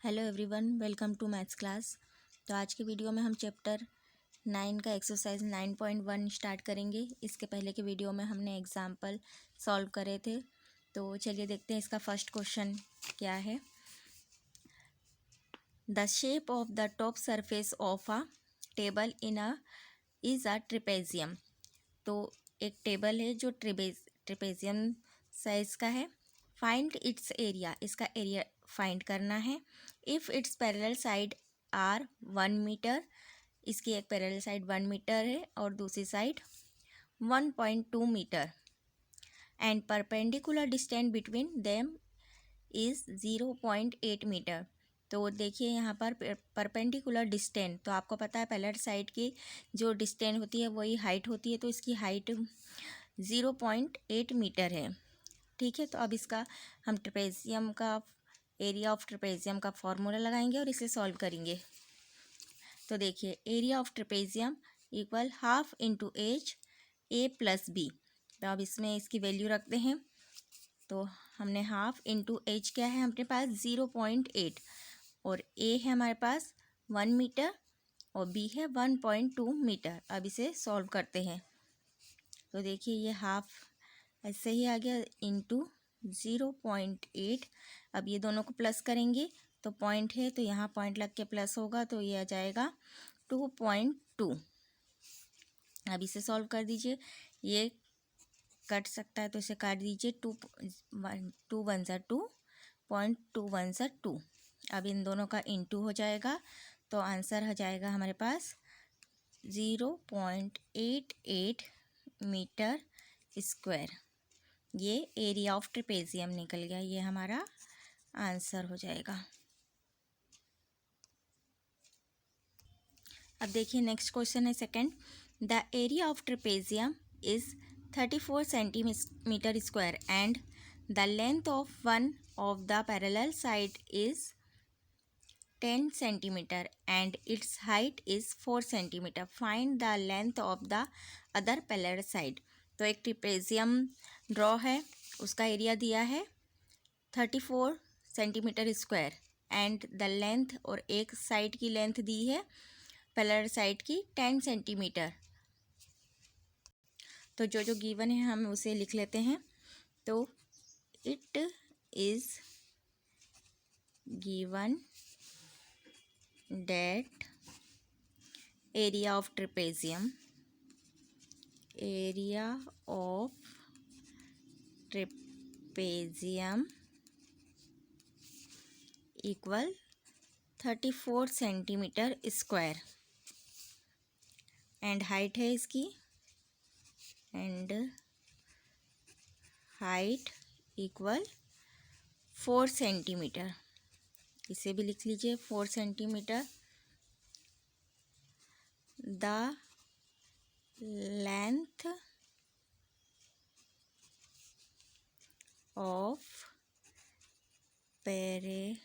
Hello everyone, welcome to maths class. तो आज के वीडियो में हम चैप्टर 9 का एक्सरसाइज 9.1 स्टार्ट करेंगे। इसके पहले के वीडियो में हमने एग्जाम्पल सॉल्व करे थे। तो चलिए देखते हैं इसका फर्स्ट क्वेश्चन क्या है। The shape of the top surface of a table is a trapezium. तो एक टेबल है जो ट्रिपेजियम साइज का है। फाइंड इट्स एरिया, इसका एरिया फाइंड करना है। If its parallel side are 1 metre, इसकी एक पैरेलल साइड 1 मीटर है और दूसरी side 1.2 metre, and perpendicular distance between them is 0.8 metre. तो देखिए यहाँ पर परपेंडिकुलर डिस्टेंस, तो आपको पता है पैरेलल साइड की जो डिस्टेंस होती है वही हाइट होती है, तो इसकी हाइट 0.8 मीटर है। ठीक है, तो अब इसका हम ट्रेपेजियम का एरिया ऑफ ट्रेपेजियम का फॉर्मूला लगाएंगे और इसे सॉल्व करेंगे। तो देखिए area of trapezium equal half into H A plus B. तो अब इसमें इसकी वैल्यू रखते हैं। तो हमने हाफ इंटू एच क्या है हमारे पास 0.8, और ए है हमारे पास 1 मीटर और बी है 1.2 मीटर। अब इसे सॉल्व करते हैं। तो देखिए ये हाफ ऐसे ही आ गया इंटू 0.8। अब ये दोनों को प्लस करेंगे तो पॉइंट है, तो यहाँ पॉइंट लग के प्लस होगा, तो ये आ जाएगा 2.2। अब इसे सॉल्व कर दीजिए। ये कट सकता है तो इसे काट दीजिए। 2 1 ज़ा 2, 0.2 1 ज़ा 2। अब इन दोनों का इंटू हो जाएगा, तो आंसर हो जाएगा हमारे पास 0.88 मीटर स्क्वायर। ये एरिया ऑफ ट्रेपेजियम निकल गया, ये हमारा आंसर हो जाएगा। अब देखिए नेक्स्ट क्वेश्चन है second. The area of trapezium is 34 centimetre square and the length of one of the parallel side is 10 centimetre and it's height is 4 centimetre. Find the length of the other parallel side. तो एक trapezium draw है, उसका area दिया है 34 centimetre square and the length, और एक side की length दी है पैरेलल साइड की 10 सेंटीमीटर। तो जो जो गिवन है हम उसे लिख लेते हैं। तो it is given that area of trapezium equal 34 centimetre square and height है इसकी, एंड हाइट इक्वल 4 सेंटीमीटर। इसे भी लिख लीजिए 4 centimetre. The length of parallel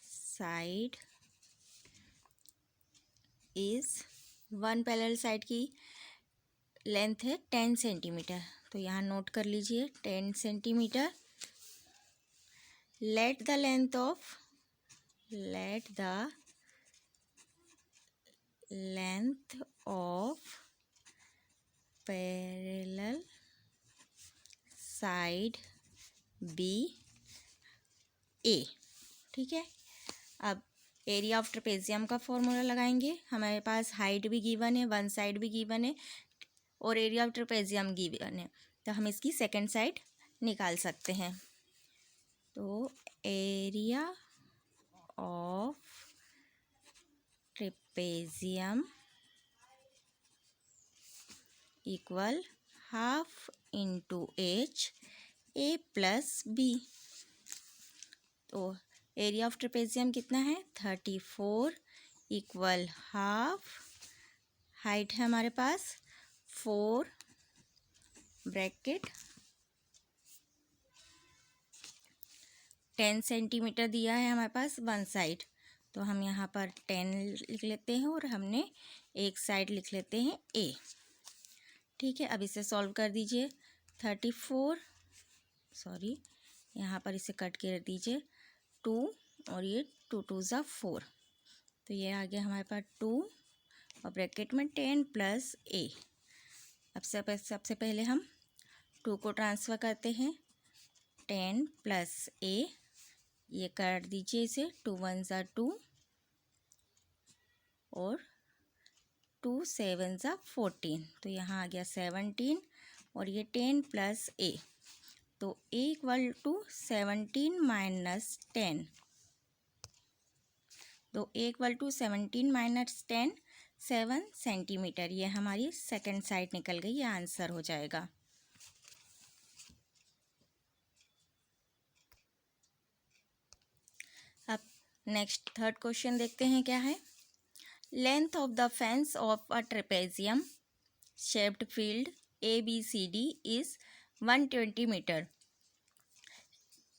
side is, one parallel side की लेंथ है 10 सेंटीमीटर, तो यहाँ नोट कर लीजिए 10 centimetre. Let the length of parallel side be A. ठीक है, अब एरिया ऑफ ट्रेपेजियम का फॉर्मूला लगाएंगे। हमारे पास हाइट भी गिवन है, वन साइड भी गिवन है और एरिया ऑफ ट्रेपेजियम गिवन है, तो हम इसकी सेकंड साइड निकाल सकते हैं। तो area of trapezium equal half into H A plus B. तो एरिया ऑफ ट्रेपेजियम कितना है 34 इक्वल हाफ, हाइट है हमारे पास 4 ब्रैकेट 10 सेंटीमीटर दिया है हमारे पास वन साइड, तो हम यहाँ पर 10 लिख लेते हैं और हमने एक साइड लिख लेते हैं ए। ठीक है, अब इसे सॉल्व कर दीजिए। 34 यहाँ पर इसे कट कर दीजिए 2 और ये 2 2 ज़ा 4, तो ये आ गया हमारे पास 2 और ब्रैकेट में 10 प्लस a। अब सबसे पहले हम 2 को ट्रांसफ़र करते हैं, 10 प्लस a, ये काट दीजिए इसे, 2 1 ज़ा 2 और 2 7 ज़ा 14, तो यहाँ आ गया 17 और ये 10 प्लस a, तो a इक्वल टू 17 माइनस 10, तो a equal to 17 minus 10 7 centimetre. ये हमारी सेकंड साइड निकल गई, ये आंसर हो जाएगा। अब नेक्स्ट थर्ड क्वेश्चन देखते हैं क्या है। Length of the fence of a trapezium shaped field ABCD is 120 metre.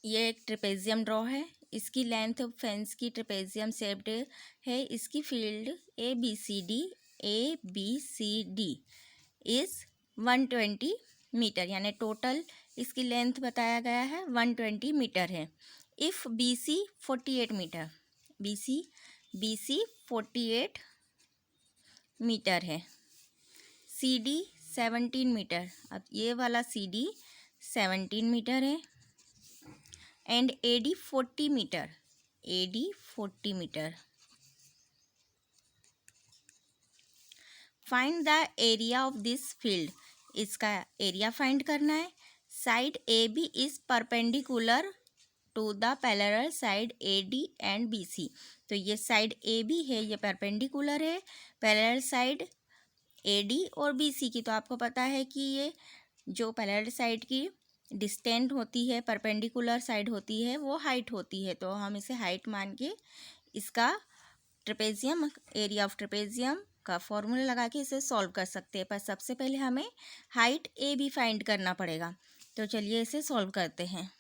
ये एक ट्रेपेजियम ड्रॉ है, इसकी लेंथ फेंस की ट्रेपेजियम शेप्ड है, इसकी फील्ड ABCD इज 120 मीटर, यानी टोटल इसकी लेंथ बताया गया है 120 मीटर है। If BC 48 metre, BC 48 metre है, CD 17 मीटर, अब ये वाला CD 17 मीटर है, and AD 40 metre, AD 40 metre. Find the area of this field, इसका एरिया फाइंड करना है। Side AB is perpendicular to the parallel side AD and BC, तो ये साइड AB है, ये परपेंडिकुलर है पैरेलल साइड AD और BC की। तो आपको पता है कि ये जो पैरेलल साइड की डिस्टेंट होती है, परपेंडिकुलर साइड होती है, वो हाइट होती है, तो हम इसे हाइट मान के इसका ट्रेपेजियम, एरिया ऑफ ट्रेपेजियम का फॉर्मूला लगा के इसे सॉल्व कर सकते हैं। पर सबसे पहले हमें हाइट AB फाइंड करना पड़ेगा, तो चलिए इसे सॉल्व करते हैं।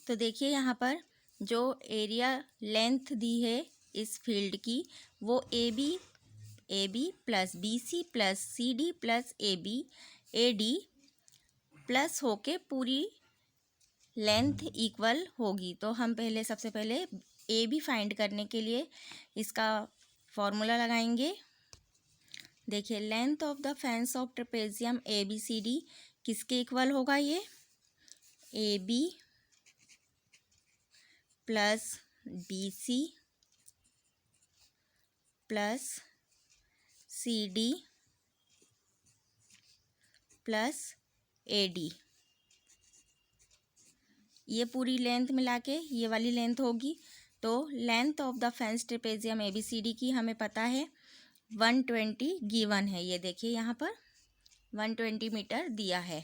तो देखिए यहाँ पर जो एरिया लेंथ दी है इस फील्ड की, वो AB plus BC plus CD plus AD plus होके पूरी लेंथ इक्वल होगी। तो हम सबसे पहले AB फाइंड करने के लिए इसका फॉर्मूला लगाएंगे। देखिए length of the fence of trapezium ABCD किसके इक्वल होगा, ये AB plus BC plus CD plus AD, ये पूरी लेंथ मिला के ये वाली लेंथ होगी। तो length of the fence trapezium ABCD की हमें पता है 120 गिवन है, ये देखिए यहाँ पर 120 मीटर दिया है।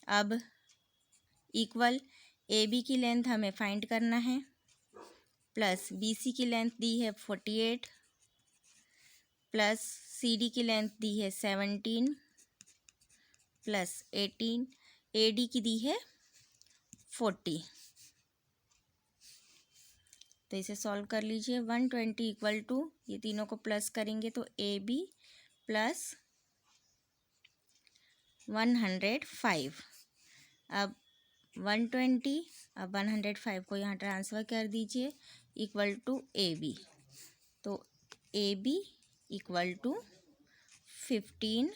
अब इक्वल AB की लेंथ हमें फाइंड करना है, प्लस BC की लेंथ दी है 48 प्लस CD की लेंथ दी है 17 प्लस 18, AD की दी है 40। तो इसे सॉल्व कर लीजिए। 120 इक्वल टू, ये तीनों को प्लस करेंगे तो AB प्लस 105। अब 120, अब 105 को यहाँ ट्रांसफ़र कर दीजिए इक्वल टू AB, तो AB इक्वल टू 15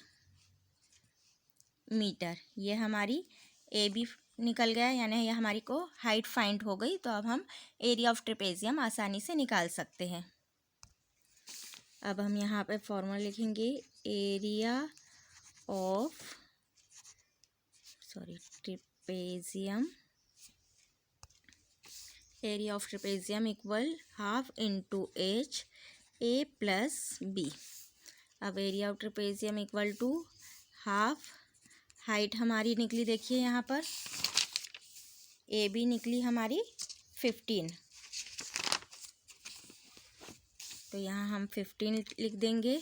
मीटर। ये हमारी AB निकल गया, यानी ये हमारी को हाइट फाइंड हो गई। तो अब हम एरिया ऑफ ट्रेपेजियम आसानी से निकाल सकते हैं। अब हम यहाँ पे फॉर्मूला लिखेंगे, area of trapezium equal half into H A plus B। अब area of trapezium equal to half, height हमारी निकली देखिए यहाँ पर AB निकली हमारी 15, तो यहाँ हम 15 लिख देंगे।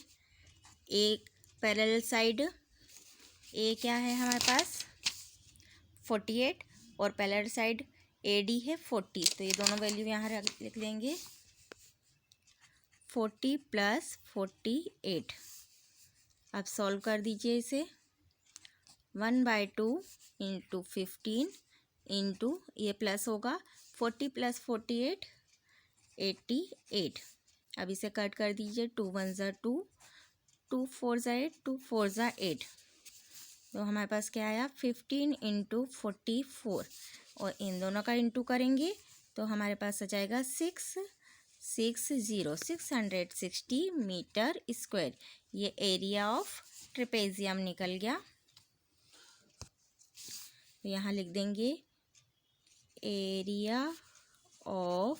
एक पैरेलल साइड A क्या है हमारे पास 48 और पैरेलल साइड AD है 40, तो ये दोनों वैल्यू यहाँ लिख लेंगे 40 प्लस 48। अब सॉल्व कर दीजिए इसे, 1/2 इंटू 15 इंटू ये प्लस होगा 40 + 48 88। अब इसे कट कर दीजिए, 2 × 1 = 2, 2 × 4 = 8, 2 × 4 = 8। तो हमारे पास क्या आया 15 × 44 और इन दोनों का इंटू करेंगे तो हमारे पास आ जाएगा 660 मीटर स्क्वायर। ये एरिया ऑफ ट्रेपेजियम निकल गया। तो यहाँ लिख देंगे area of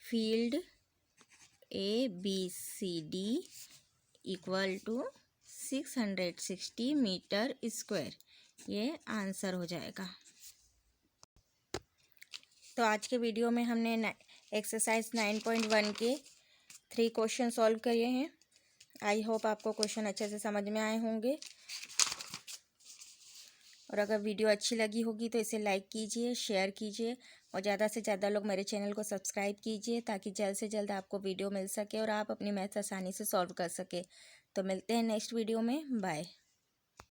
field ABCD = 660 metre square. ये आंसर हो जाएगा। तो आज के वीडियो में हमने एक्सरसाइज 9.1 के 3 क्वेश्चन सॉल्व किए हैं। आई होप आपको क्वेश्चन अच्छे से समझ में आए होंगे। और अगर वीडियो अच्छी लगी होगी तो इसे लाइक कीजिए, शेयर कीजिए और ज़्यादा से ज़्यादा लोग मेरे चैनल को सब्सक्राइब कीजिए ताकि जल्द से जल्द आपको वीडियो मिल सके और आप अपनी मैथ्स आसानी से सॉल्व कर सके। तो मिलते हैं नेक्स्ट वीडियो में। बाय।